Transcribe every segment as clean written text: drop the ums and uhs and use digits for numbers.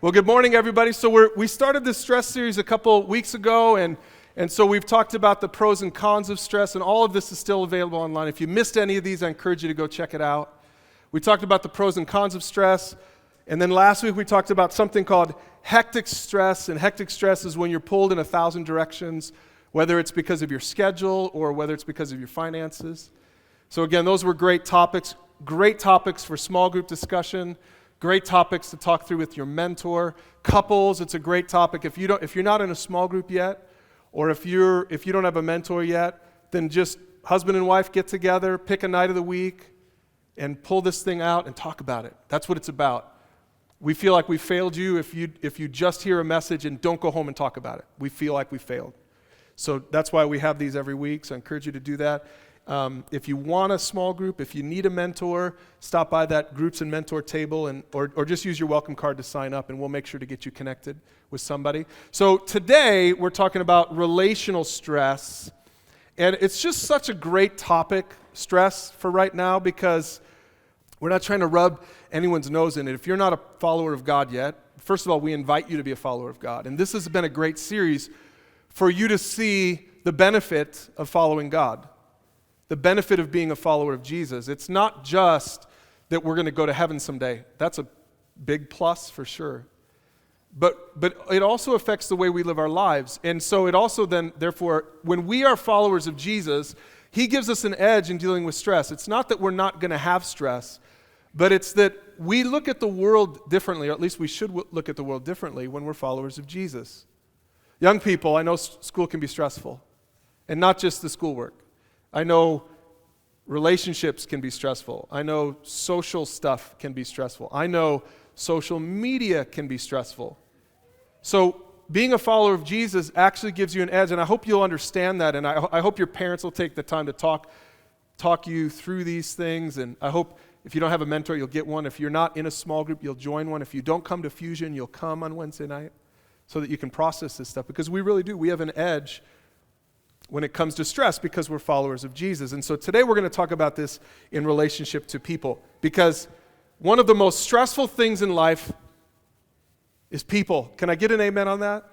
Well, good morning, everybody. So we started this stress series a couple weeks ago, and so we've talked about the pros and cons of stress, and all of this is still available online. If you missed any of these, I encourage you to go check it out. We talked about the pros and cons of stress, and then last week we talked about something called hectic stress, and hectic stress is when you're pulled in 1,000 directions, whether it's because of your schedule or whether it's because of your finances. So again, those were great topics for small group discussion. Great topics to talk through with your mentor. Couples, it's a great topic. If you're not in a small group yet, or if you don't have a mentor yet, then just husband and wife get together, pick a night of the week, and pull this thing out and talk about it. That's what it's about. We feel like we failed you if you just hear a message and don't go home and talk about it. We feel like we failed. So that's why we have these every week, so I encourage you to do that. If you want a small group, if you need a mentor, stop by that groups and mentor table or just use your welcome card to sign up, and we'll make sure to get you connected with somebody. So today we're talking about relational stress, and it's just such a great topic, stress, for right now, because we're not trying to rub anyone's nose in it. If you're not a follower of God yet, first of all, we invite you to be a follower of God, and this has been a great series for you to see the benefit of following God. The benefit of being a follower of Jesus. It's not just that we're going to go to heaven someday. That's a big plus for sure. But it also affects the way we live our lives. And so it also then, therefore, when we are followers of Jesus, he gives us an edge in dealing with stress. It's not that we're not going to have stress, but it's that we look at the world differently, or at least we should look at the world differently when we're followers of Jesus. Young people, I know school can be stressful, and not just the schoolwork. I know relationships can be stressful. I know social stuff can be stressful. I know social media can be stressful. So being a follower of Jesus actually gives you an edge, and I hope you'll understand that, and I hope your parents will take the time to talk you through these things, and I hope if you don't have a mentor, you'll get one. If you're not in a small group, you'll join one. If you don't come to Fusion, you'll come on Wednesday night so that you can process this stuff, because we really do. We have an edge when it comes to stress because we're followers of Jesus. And so today we're going to talk about this in relationship to people, because one of the most stressful things in life is people. Can I get an amen on that?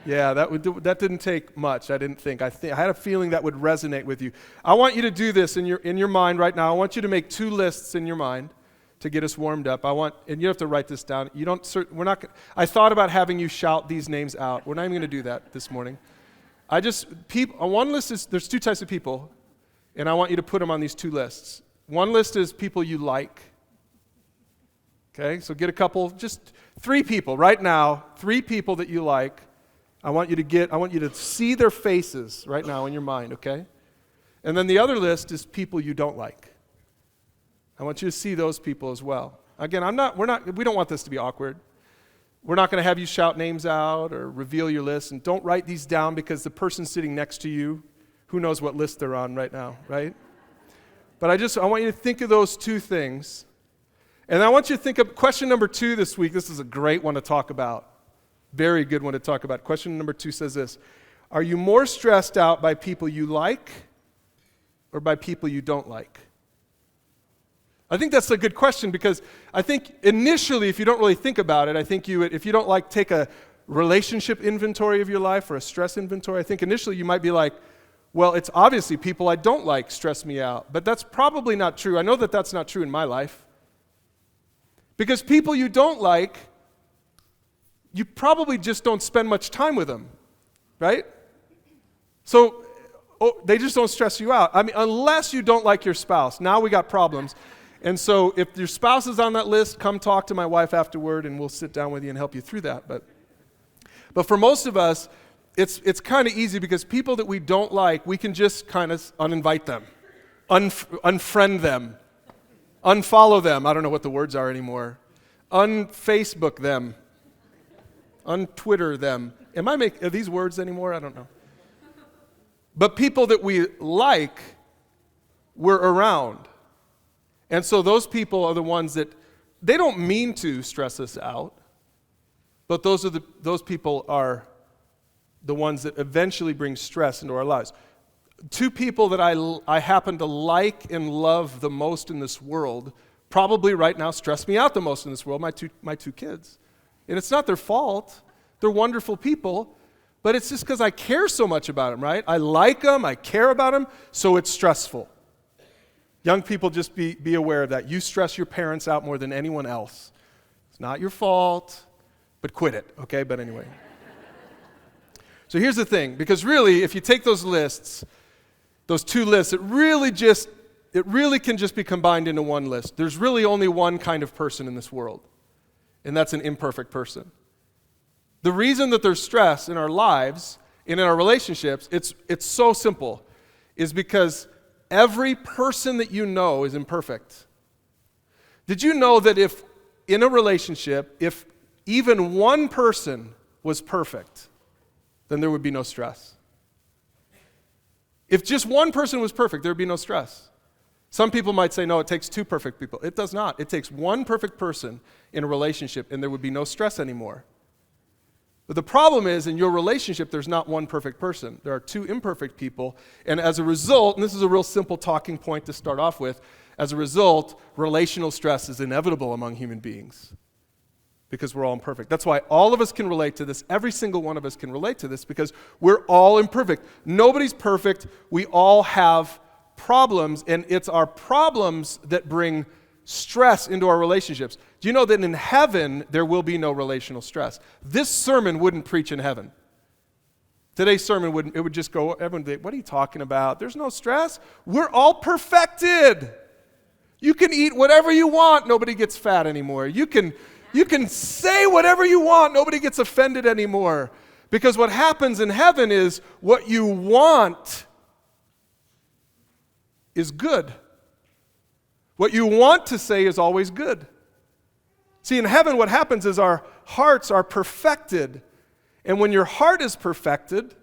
Yeah, that didn't take much, I didn't think. I had a feeling that would resonate with you. I want you to do this in your mind right now. I want you to make 2 lists in your mind to get us warmed up. And you have to write this down. I thought about having you shout these names out. We're not even going to do that this morning. On one list there's 2 types of people, and I want you to put them on these 2 lists. One list is people you like. Okay, so get a couple, just 3 people right now, 3 people that you like. I want you to see their faces right now in your mind, okay? And then the other list is people you don't like. I want you to see those people as well. Again, we don't want this to be awkward. We're not going to have you shout names out or reveal your list, and don't write these down because the person sitting next to you, who knows what list they're on right now, right? But I want you to think of those 2 things. And I want you to think of question number 2 this week. This is a great one to talk about. Very good one to talk about. Question number 2 says this: are you more stressed out by people you like or by people you don't like? I think that's a good question, because I think initially, if you don't really think about it, I think if you don't take a relationship inventory of your life or a stress inventory, I think initially you might be like, well, it's obviously people I don't like stress me out. But that's probably not true. I know that that's not true in my life. Because people you don't like, you probably just don't spend much time with them, right? So they just don't stress you out. I mean, unless you don't like your spouse. Now we got problems. And so if your spouse is on that list, come talk to my wife afterward, and we'll sit down with you and help you through that. But for most of us, it's kind of easy, because people that we don't like, we can just kind of uninvite them, unfriend them, unfollow them. I don't know what the words are anymore. Unfacebook them, untwitter them. Are these words anymore? I don't know. But people that we like, we're around. And so those people are the ones that, they don't mean to stress us out, but those people are the ones that eventually bring stress into our lives. 2 people that I happen to like and love the most in this world probably right now stress me out the most in this world, my two kids. And it's not their fault. They're wonderful people. But it's just because I care so much about them, right? I like them, I care about them, so it's stressful. Young people, just be aware of that. You stress your parents out more than anyone else. It's not your fault, but quit it, okay? But anyway. So here's the thing, because really, if you take those lists, those two lists, it really can just be combined into one list. There's really only one kind of person in this world, and that's an imperfect person. The reason that there's stress in our lives and in our relationships, it's so simple, is because every person that you know is imperfect. Did you know that if in a relationship, if even one person was perfect, then there would be no stress? If just one person was perfect, there would be no stress. Some people might say, no, it takes two perfect people. It does not. It takes one perfect person in a relationship, and there would be no stress anymore. But the problem is, in your relationship, there's not one perfect person. There are two imperfect people, and as a result, and this is a real simple talking point to start off with, as a result, relational stress is inevitable among human beings because we're all imperfect. That's why all of us can relate to this. Every single one of us can relate to this because we're all imperfect. Nobody's perfect. We all have problems, and it's our problems that bring stress into our relationships. Do you know that in heaven, there will be no relational stress? This sermon wouldn't preach in heaven. Today's sermon wouldn't, it would just go, everyone would say, what are you talking about? There's no stress. We're all perfected. You can eat whatever you want. Nobody gets fat anymore. You can say whatever you want. Nobody gets offended anymore. Because what happens in heaven is what you want is good. What you want to say is always good. See, in heaven, what happens is our hearts are perfected. And when your heart is perfected,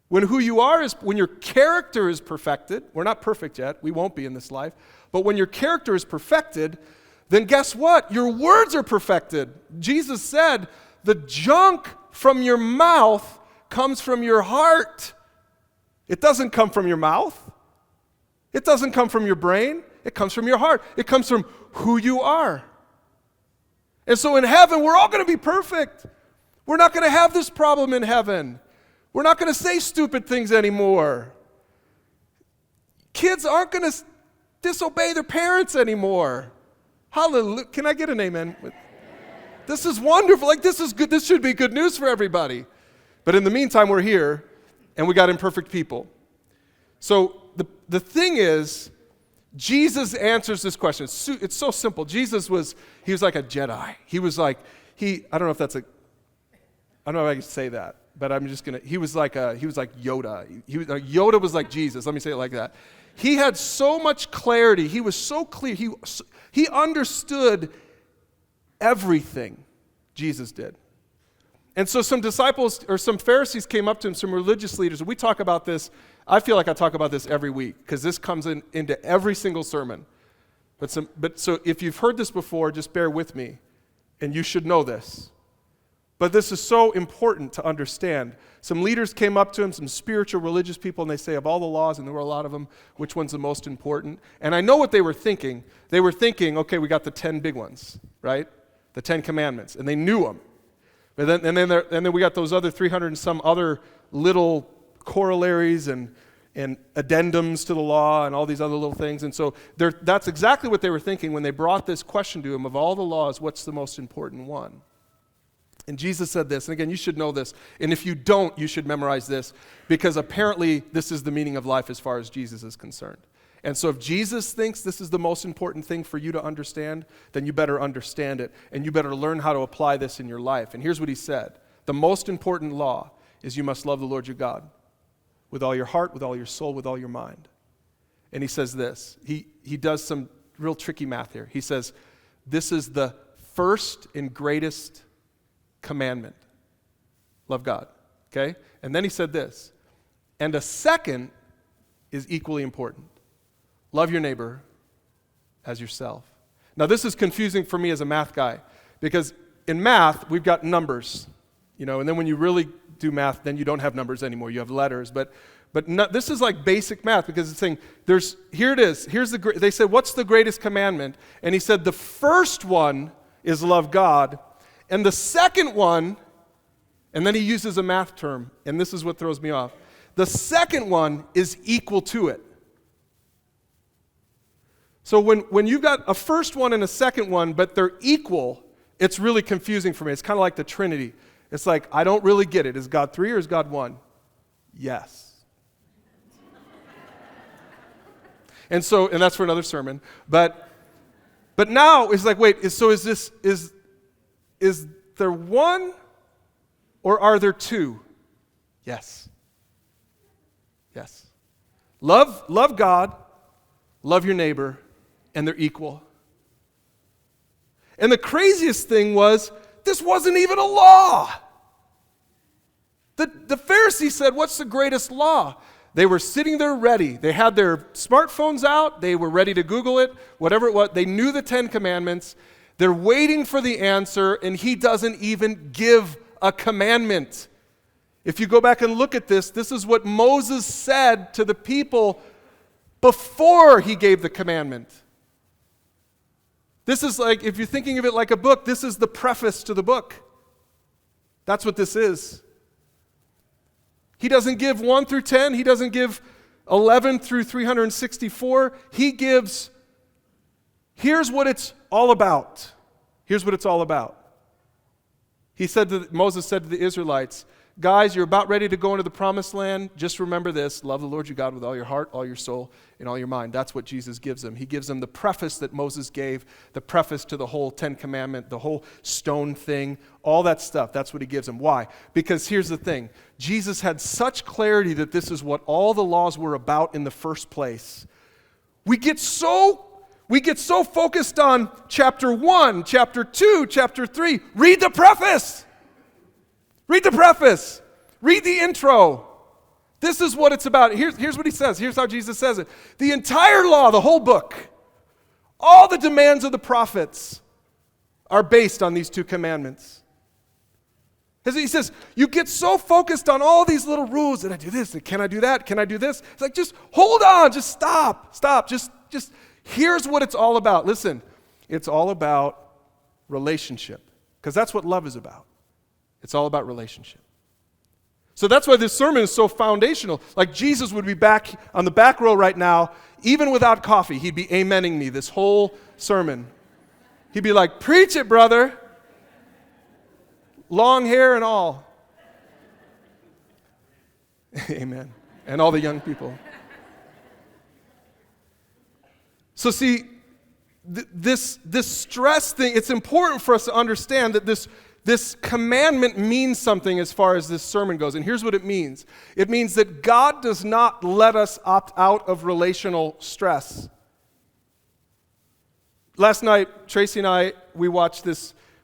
when who you are is, when your character is perfected, we're not perfect yet, we won't be in this life, but when your character is perfected, then guess what? Your words are perfected. Jesus said, the junk from your mouth comes from your heart. It doesn't come from your mouth. It doesn't come from your brain. It comes from your heart. It comes from who you are. And so in heaven, we're all going to be perfect. We're not going to have this problem in heaven. We're not going to say stupid things anymore. Kids aren't going to disobey their parents anymore. Hallelujah. Can I get an amen? This is wonderful. Like, this is good. This should be good news for everybody. But in the meantime, we're here, and we got imperfect people. So the thing is, Jesus answers this question. It's so simple. Jesus was like a Jedi. He was like, I don't know if I can say that, but I'm just he was like Yoda. Yoda was like Jesus. Let me say it like that. He had so much clarity. He was so clear. He understood everything. Jesus did. And so some disciples or some Pharisees came up to him, some religious leaders, and we talk about this. I feel like I talk about this every week because this comes into every single sermon. But so if you've heard this before, just bear with me, and you should know this. But this is so important to understand. Some leaders came up to him, some spiritual religious people, and they say, of all the laws, and there were a lot of them, which one's the most important? And I know what they were thinking. They were thinking, okay, we got the 10 big ones, right? The 10 commandments, and they knew them. But then we got those other 300 and some other little corollaries and addendums to the law and all these other little things. And so that's exactly what they were thinking when they brought this question to him, of all the laws, what's the most important one? And Jesus said this, and again, you should know this, and if you don't, you should memorize this, because apparently this is the meaning of life as far as Jesus is concerned. And so if Jesus thinks this is the most important thing for you to understand, then you better understand it, and you better learn how to apply this in your life. And here's what he said. The most important law is you must love the Lord your God with all your heart, with all your soul, with all your mind. And he says this. He does some real tricky math here. He says, this is the first and greatest commandment. Love God. Okay? And then he said this. And a second is equally important. Love your neighbor as yourself. Now, this is confusing for me as a math guy, because in math, we've got numbers, and then when you really do math, then you don't have numbers anymore. You have letters. But this is like basic math, because it's saying, here it is. They said, what's the greatest commandment? And he said, the first one is love God, And the second one, and then he uses a math term, and this is what throws me off. The second one is equal to it. So when you've got a first one and a second one, but they're equal, it's really confusing for me. It's kind of like the Trinity. It's like, I don't really get it. Is God three or is God one? Yes. And that's for another sermon. But now it's like, wait, is there one or are there two? Yes. Yes. Love God, love your neighbor, and they're equal. And the craziest thing was, this wasn't even a law. The Pharisees said, what's the greatest law? They were sitting there ready. They had their smartphones out. They were ready to Google it, whatever it was. They knew the 10 Commandments. They're waiting for the answer, and he doesn't even give a commandment. If you go back and look at this is what Moses said to the people before he gave the commandment. This is like, if you're thinking of it like a book, this is the preface to the book. That's what this is. He doesn't give 1 through 10. He doesn't give 11 through 364. He gives, here's what it's all about. Here's what it's all about. Moses said to the Israelites, guys, you're about ready to go into the promised land. Just remember this, love the Lord your God with all your heart, all your soul, and all your mind. That's what Jesus gives them. He gives them the preface that Moses gave, the preface to the whole 10 Commandment, the whole stone thing, all that stuff. That's what he gives them. Why? Because here's the thing. Jesus had such clarity that this is what all the laws were about in the first place. We get so focused on chapter 1, chapter 2, chapter 3. Read the preface. Read the preface. Read the intro. This is what it's about. Here's what he says. Here's how Jesus says it. The entire law, the whole book, all the demands of the prophets are based on these two commandments. He says, you get so focused on all these little rules, and I do this, and can I do that, can I do this? It's like, just hold on, just stop, just here's what it's all about. Listen, it's all about relationship, because that's what love is about. It's all about relationship. So that's why this sermon is so foundational. Like Jesus would be back on the back row right now, even without coffee. He'd be amening me this whole sermon. He'd be like, preach it, brother. Long hair and all. Amen. And all the young people. So see, this stress thing, it's important for us to understand that this commandment means something as far as this sermon goes. And here's what it means. It means that God does not let us opt out of relational stress. Last night, Tracy and I, we watched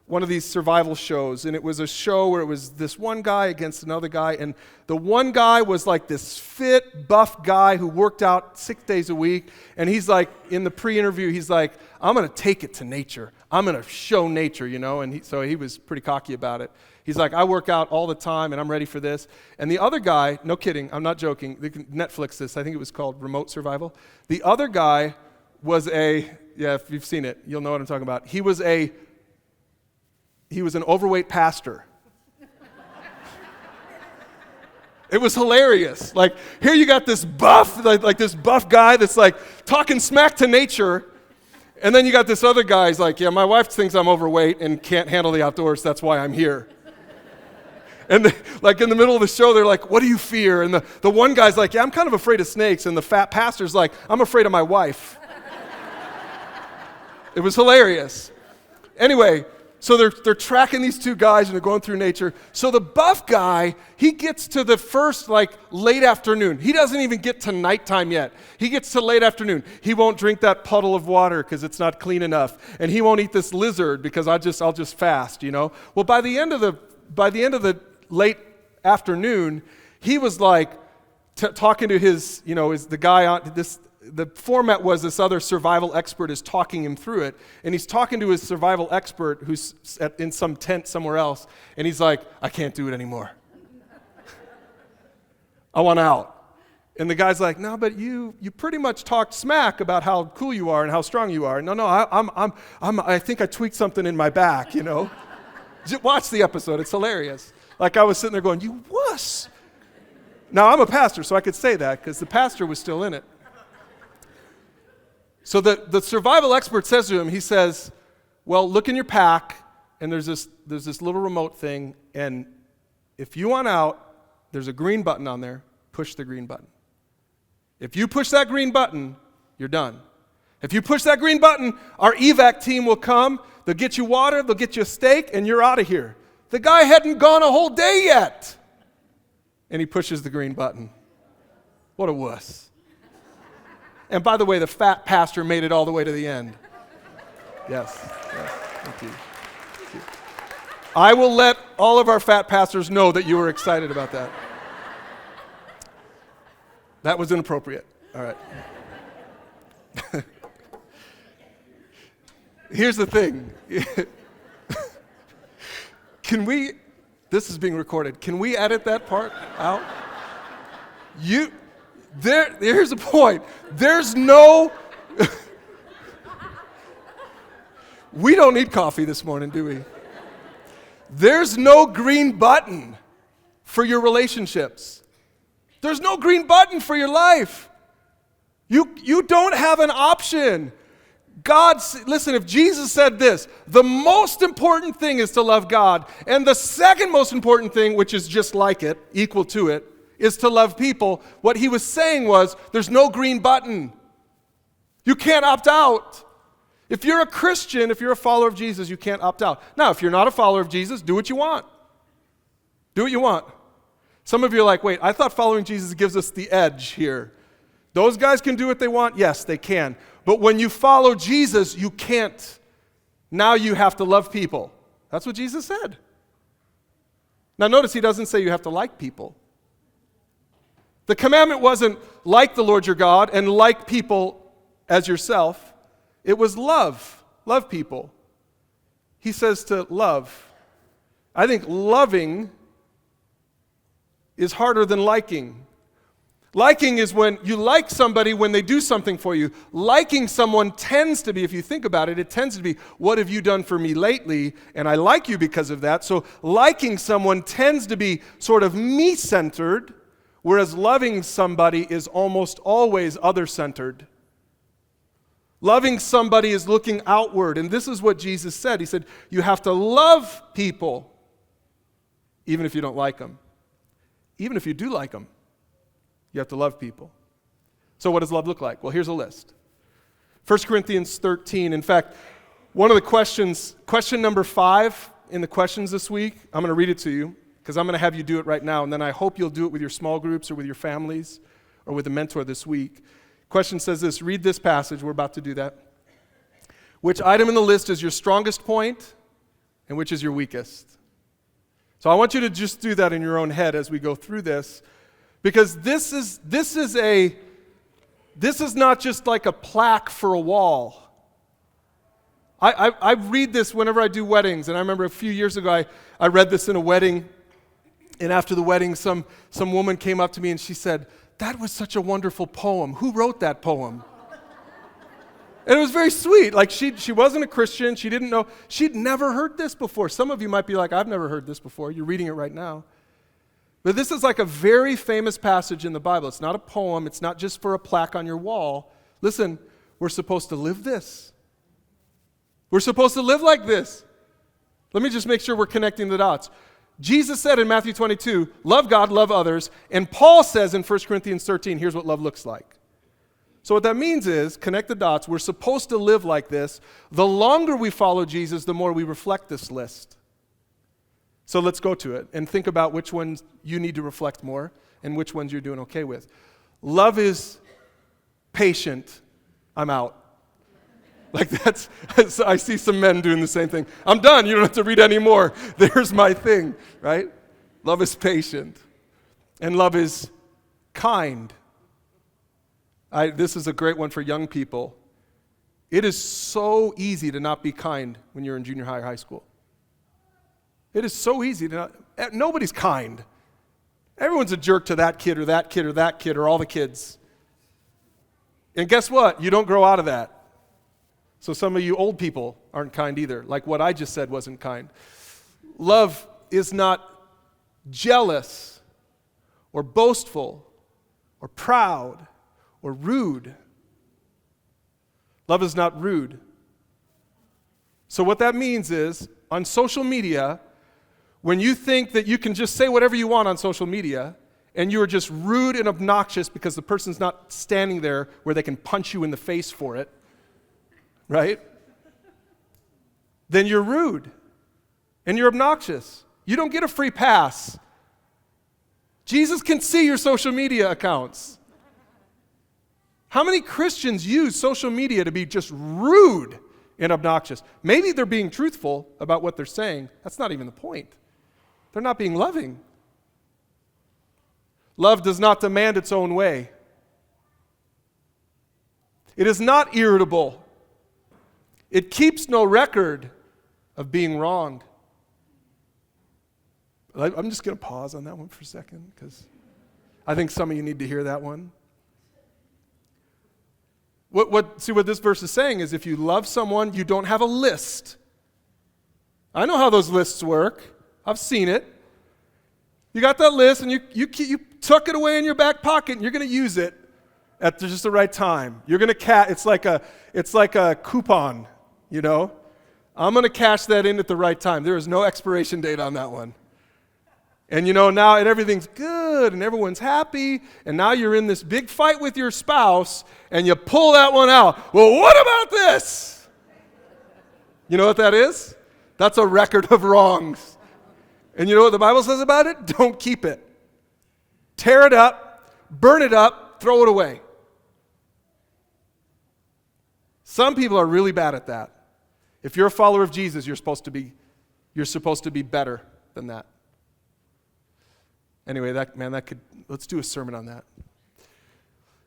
one of these survival shows, and it was a show where it was this one guy against another guy, and the one guy was like this fit, buff guy who worked out 6 days a week, and he's like, in the pre-interview, he's like, I'm going to take it to nature. I'm going to show nature, and so he was pretty cocky about it. He's like, I work out all the time, and I'm ready for this. And the other guy, no kidding, I'm not joking, they can Netflix this, I think it was called Remote Survival. The other guy was if you've seen it, you'll know what I'm talking about. He was an overweight pastor. It was hilarious. Like, here you got this buff, like this buff guy that's like talking smack to nature, and then you got this other guy, he's like, yeah, my wife thinks I'm overweight and can't handle the outdoors, that's why I'm here. And like in the middle of the show, they're like, what do you fear? And the one guy's like, yeah, I'm kind of afraid of snakes, and the fat pastor's like, I'm afraid of my wife. It was hilarious. Anyway, so they're tracking these two guys and they're going through nature. So the buff guy, he gets to the first late afternoon. He doesn't even get to nighttime yet. He gets to late afternoon. He won't drink that puddle of water because it's not clean enough. And he won't eat this lizard because I'll just fast, Well, by the end of the late afternoon, he was like talking to the guy on this. The format was this other survival expert is talking him through it, and he's talking to his survival expert who's in some tent somewhere else, and he's like, I can't do it anymore. I want out. And the guy's like, no, but you pretty much talked smack about how cool you are and how strong you are. No, I think I tweaked something in my back, Watch the episode. It's hilarious. Like I was sitting there going, you wuss. Now, I'm a pastor, so I could say that because the pastor was still in it. So the survival expert says to him, he says, well, look in your pack, and there's this little remote thing, and if you want out, there's a green button on there. Push the green button. If you push that green button, you're done. If you push that green button, our evac team will come. They'll get you water, they'll get you a steak, and you're out of here. The guy hadn't gone a whole day yet. And he pushes the green button. What a wuss. And by the way, the fat pastor made it all the way to the end. Yes, thank you. Thank you. I will let all of our fat pastors know that you were excited about that. That was inappropriate. All right. Here's the thing. This is being recorded. Can we edit that part out? Here's the point. There's no, we don't need coffee this morning, do we? There's no green button for your relationships. There's no green button for your life. You don't have an option. Listen, if Jesus said this, the most important thing is to love God, and the second most important thing, which is just like it, equal to it, is to love people, what he was saying was, there's no green button. You can't opt out. If you're a Christian, if you're a follower of Jesus, you can't opt out. Now, if you're not a follower of Jesus, do what you want. Do what you want. Some of you are like, wait, I thought following Jesus gives us the edge here. Those guys can do what they want? Yes, they can. But when you follow Jesus, you can't. Now you have to love people. That's what Jesus said. Now notice he doesn't say you have to like people. The commandment wasn't like the Lord your God and like people as yourself. It was love. Love people. He says to love. I think loving is harder than liking. Liking is when you like somebody when they do something for you. Liking someone tends to be, if you think about it, it tends to be, what have you done for me lately? And I like you because of that. So liking someone tends to be sort of me-centered, whereas loving somebody is almost always other-centered. Loving somebody is looking outward, and this is what Jesus said. He said, you have to love people, even if you don't like them. Even if you do like them, you have to love people. So what does love look like? Well, here's a list. 1 Corinthians 13. In fact, one of the questions, question number 5 in the questions this week, I'm going to read it to you because I'm going to have you do it right now, and then I hope you'll do it with your small groups or with your families or with a mentor this week. Question says this, read this passage, we're about to do that. Which item in the list is your strongest point and which is your weakest? So I want you to just do that in your own head as we go through this, because this is not just like a plaque for a wall. I read this whenever I do weddings, and I remember a few years ago I read this in a wedding, and after the wedding some woman came up to me and she said, that was such a wonderful poem. Who wrote that poem? And it was very sweet. Like she wasn't a Christian. She didn't know. She'd never heard this before. Some of you might be like, I've never heard this before. You're reading it right now. But this is like a very famous passage in the Bible. It's not a poem. It's not just for a plaque on your wall. Listen, we're supposed to live this. We're supposed to live like this. Let me just make sure we're connecting the dots. Jesus said in Matthew 22, love God, love others. And Paul says in 1 Corinthians 13, here's what love looks like. So what that means is, connect the dots, we're supposed to live like this. The longer we follow Jesus, the more we reflect this list. So let's go to it and think about which ones you need to reflect more and which ones you're doing okay with. Love is patient. I'm out. Like I see some men doing the same thing. I'm done. You don't have to read anymore. There's my thing, right? Love is patient. And love is kind. This is a great one for young people. It is so easy to not be kind when you're in junior high or high school. It is so easy to not, nobody's kind. Everyone's a jerk to that kid or that kid or that kid or all the kids. And guess what? You don't grow out of that. So some of you old people aren't kind either, like what I just said wasn't kind. Love is not jealous or boastful or proud or rude. Love is not rude. So what that means is, on social media, when you think that you can just say whatever you want on social media, and you are just rude and obnoxious because the person's not standing there where they can punch you in the face for it, right? Then you're rude and you're obnoxious. You don't get a free pass. Jesus can see your social media accounts. How many Christians use social media to be just rude and obnoxious? Maybe they're being truthful about what they're saying. That's not even the point. They're not being loving. Love does not demand its own way. It is not irritable. It keeps no record of being wronged. I'm just going to pause on that one for a second because I think some of you need to hear that one. See what this verse is saying is if you love someone, you don't have a list. I know how those lists work. I've seen it. You got that list and you tuck it away in your back pocket and you're going to use it at just the right time. You're going to it's like a coupon, you know. I'm going to cash that in at the right time. There is no expiration date on that one. And now everything's good and everyone's happy and now you're in this big fight with your spouse and you pull that one out. Well, what about this? You know what that is? That's a record of wrongs. And you know what the Bible says about it? Don't keep it. Tear it up, burn it up, throw it away. Some people are really bad at that. If you're a follower of Jesus, you're supposed to be better than that. Anyway, let's do a sermon on that.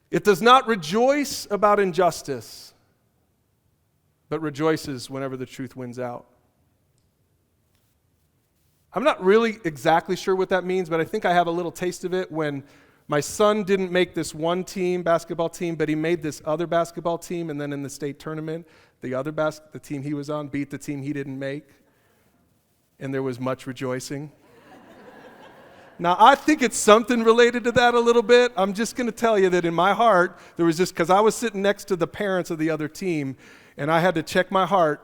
It does not rejoice about injustice, but rejoices whenever the truth wins out. I'm not really exactly sure what that means, but I think I have a little taste of it when my son didn't make this one basketball team, but he made this other basketball team, and then in the state tournament, the team he was on beat the team he didn't make, and there was much rejoicing. Now, I think it's something related to that a little bit. I'm just going to tell you that in my heart, there was just, because I was sitting next to the parents of the other team, and I had to check my heart,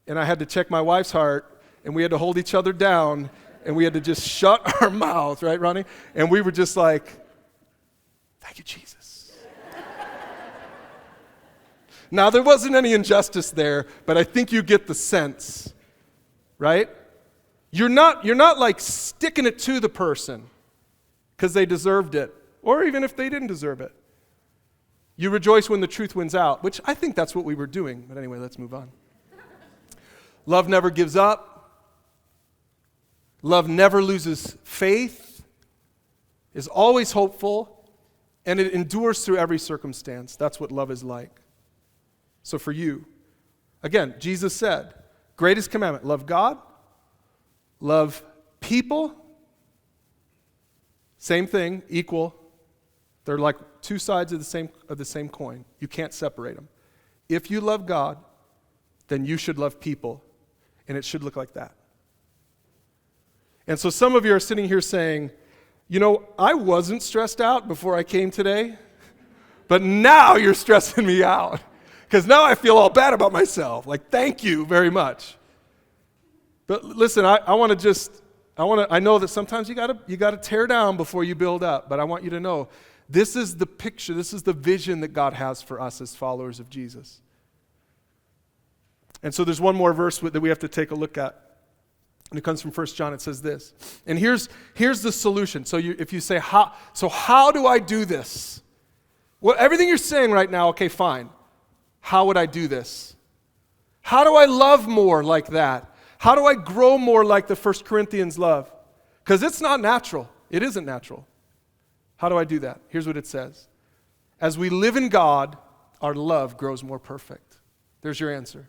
and I had to check my wife's heart, and we had to hold each other down, and we had to just shut our mouths, right, Ronnie? And we were just like, thank you, Jesus. Now, there wasn't any injustice there, but I think you get the sense, right? You're not like sticking it to the person because they deserved it, or even if they didn't deserve it. You rejoice when the truth wins out, which I think that's what we were doing. But anyway, let's move on. Love never gives up. Love never loses faith, is always hopeful, and it endures through every circumstance. That's what love is like. So for you, again, Jesus said, greatest commandment, love God, love people, same thing, equal. They're like two sides of the same coin. You can't separate them. If you love God, then you should love people, and it should look like that. And so some of you are sitting here saying, I wasn't stressed out before I came today, but now you're stressing me out because now I feel all bad about myself. Like, thank you very much. But listen, I know that sometimes you gotta tear down before you build up, but I want you to know this is the picture, this is the vision that God has for us as followers of Jesus. And so there's one more verse that we have to take a look at. And it comes from 1 John. It says this. And here's the solution. So if you say, how do I do this? Well, everything you're saying right now, okay, fine. How would I do this? How do I love more like that? How do I grow more like the 1 Corinthians love? Because it's not natural. It isn't natural. How do I do that? Here's what it says. As we live in God, our love grows more perfect. There's your answer.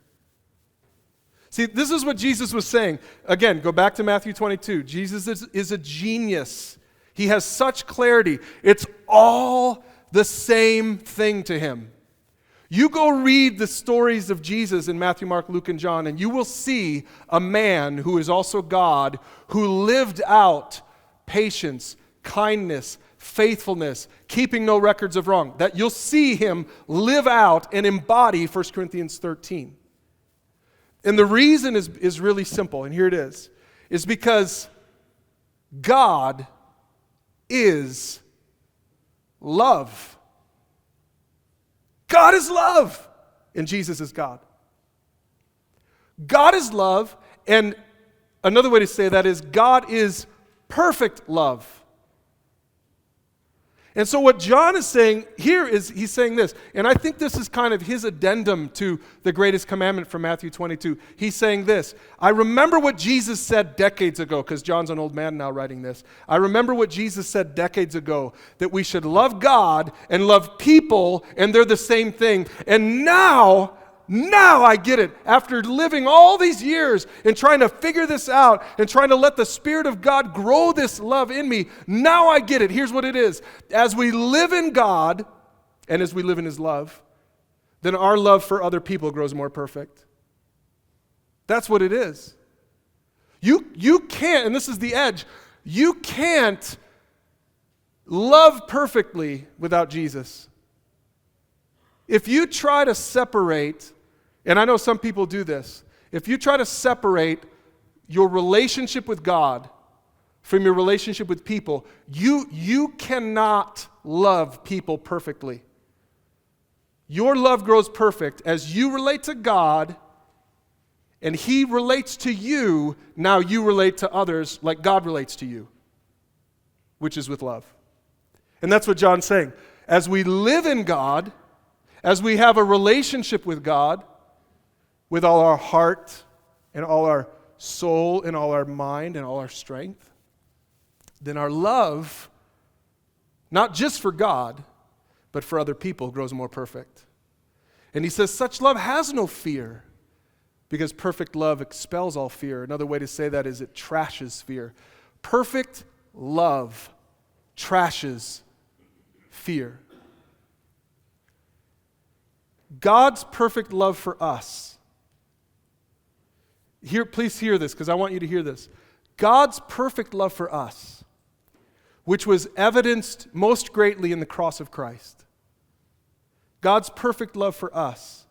See, this is what Jesus was saying. Again, go back to Matthew 22. Jesus is a genius. He has such clarity. It's all the same thing to him. You go read the stories of Jesus in Matthew, Mark, Luke, and John, and you will see a man who is also God who lived out patience, kindness, faithfulness, keeping no records of wrong. That you'll see him live out and embody 1 Corinthians 13. And the reason is really simple, and here it is because God is love. God is love, and Jesus is God. God is love, and another way to say that is God is perfect love. And so what John is saying here is he's saying this, and I think this is kind of his addendum to the greatest commandment from Matthew 22. He's saying this, I remember what Jesus said decades ago, because John's an old man now writing this. I remember what Jesus said decades ago, that we should love God and love people, and they're the same thing. And now I get it. After living all these years and trying to figure this out and trying to let the Spirit of God grow this love in me, now I get it. Here's what it is. As we live in God and as we live in His love, then our love for other people grows more perfect. That's what it is. You can't, and this is the edge, you can't love perfectly without Jesus. If you try to separate, and I know some people do this, if you try to separate your relationship with God from your relationship with people, you cannot love people perfectly. Your love grows perfect as you relate to God and He relates to you. Now you relate to others like God relates to you, which is with love. And that's what John's saying. As we live in God, as we have a relationship with God, with all our heart and all our soul and all our mind and all our strength, then our love, not just for God, but for other people, grows more perfect. And he says, such love has no fear, because perfect love expels all fear. Another way to say that is it trashes fear. Perfect love trashes fear. God's perfect love for us. Please hear this, because I want you to hear this. God's perfect love for us, which was evidenced most greatly in the cross of Christ. God's perfect love for us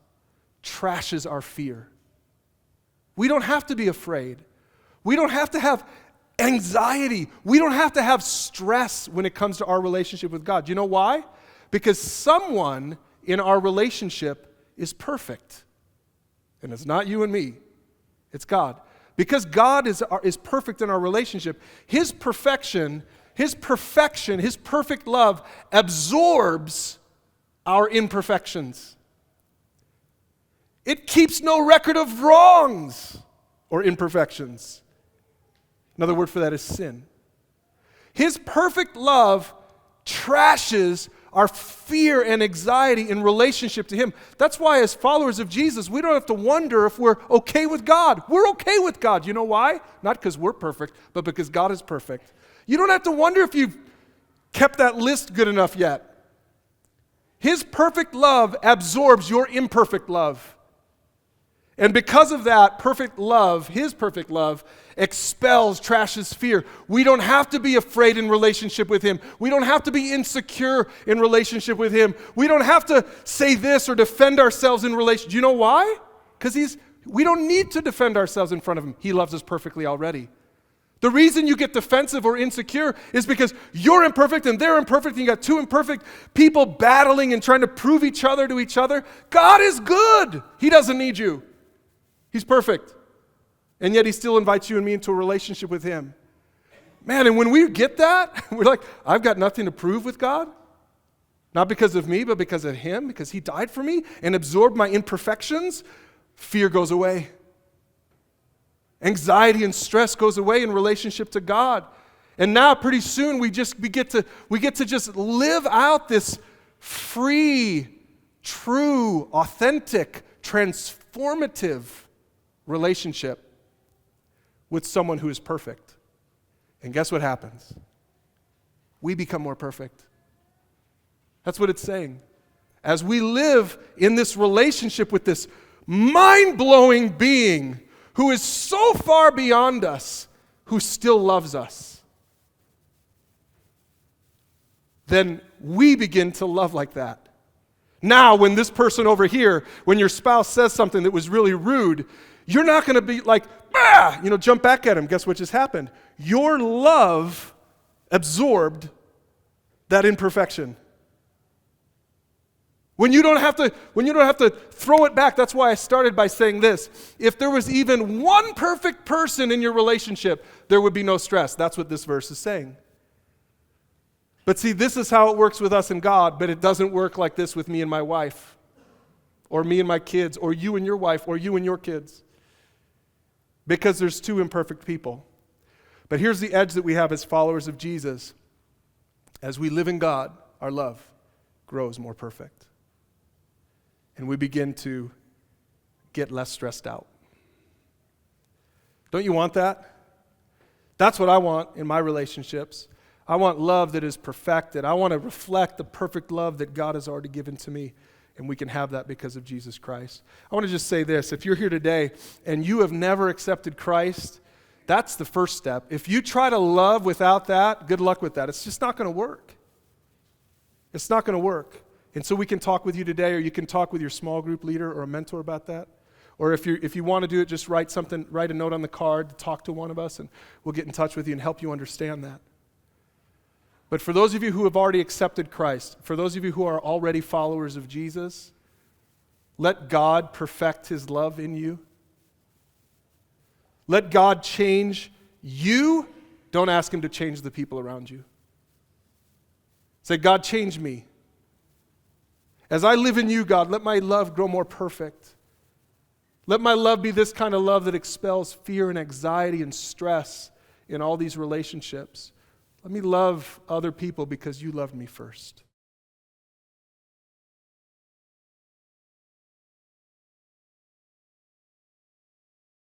trashes our fear. We don't have to be afraid. We don't have to have anxiety. We don't have to have stress when it comes to our relationship with God. You know why? Because someone in our relationship is perfect. And it's not you and me. It's God. Because God is perfect in our relationship, His perfection, His perfect love absorbs our imperfections. It keeps no record of wrongs or imperfections. Another word for that is sin. His perfect love trashes our fear and anxiety in relationship to Him. That's why as followers of Jesus, we don't have to wonder if we're okay with God. We're okay with God. You know why? Not because we're perfect, but because God is perfect. You don't have to wonder if you've kept that list good enough yet. His perfect love absorbs your imperfect love. And because of that, perfect love, His perfect love, expels, trashes fear. We don't have to be afraid in relationship with Him. We don't have to be insecure in relationship with Him. We don't have to say this or defend ourselves in relation. Do you know why? Because we don't need to defend ourselves in front of Him. He loves us perfectly already. The reason you get defensive or insecure is because you're imperfect and they're imperfect and you got two imperfect people battling and trying to prove each other to each other. God is good. He doesn't need you. He's perfect. And yet He still invites you and me into a relationship with Him. Man, and when we get that, we're like, I've got nothing to prove with God. Not because of me, but because of Him, because He died for me and absorbed my imperfections. Fear goes away. Anxiety and stress goes away in relationship to God. And now pretty soon we get to just live out this free, true, authentic, transformative relationship with someone who is perfect. And guess what happens? We become more perfect. That's what it's saying. as we live in this relationship with this mind-blowing being who is so far beyond us, who still loves us, then we begin to love like that. Now, when this person over here, when your spouse says something that was really rude, you're not going to be like, jump back at him. Guess what just happened? Your love absorbed that imperfection. When you don't have to throw it back, that's why I started by saying this. If there was even one perfect person in your relationship, there would be no stress. That's what this verse is saying. But see, this is how it works with us and God, but it doesn't work like this with me and my wife, or me and my kids, or you and your wife, or you and your kids. Because there's two imperfect people. But here's the edge that we have as followers of Jesus. As we live in God, our love grows more perfect. And we begin to get less stressed out. Don't you want that? That's what I want in my relationships. I want love that is perfected. I want to reflect the perfect love that God has already given to me, and we can have that because of Jesus Christ. I want to just say this. If you're here today and you have never accepted Christ, that's the first step. If you try to love without that, good luck with that. It's just not going to work. It's not going to work. And so we can talk with you today, or you can talk with your small group leader or a mentor about that. Or if you want to do it, just write a note on the card, talk to one of us, and we'll get in touch with you and help you understand that. But for those of you who have already accepted Christ, for those of you who are already followers of Jesus, let God perfect his love in you. Let God change you. Don't ask him to change the people around you. Say, God, change me. As I live in you, God, let my love grow more perfect. Let my love be this kind of love that expels fear and anxiety and stress in all these relationships. Let me love other people because you loved me first.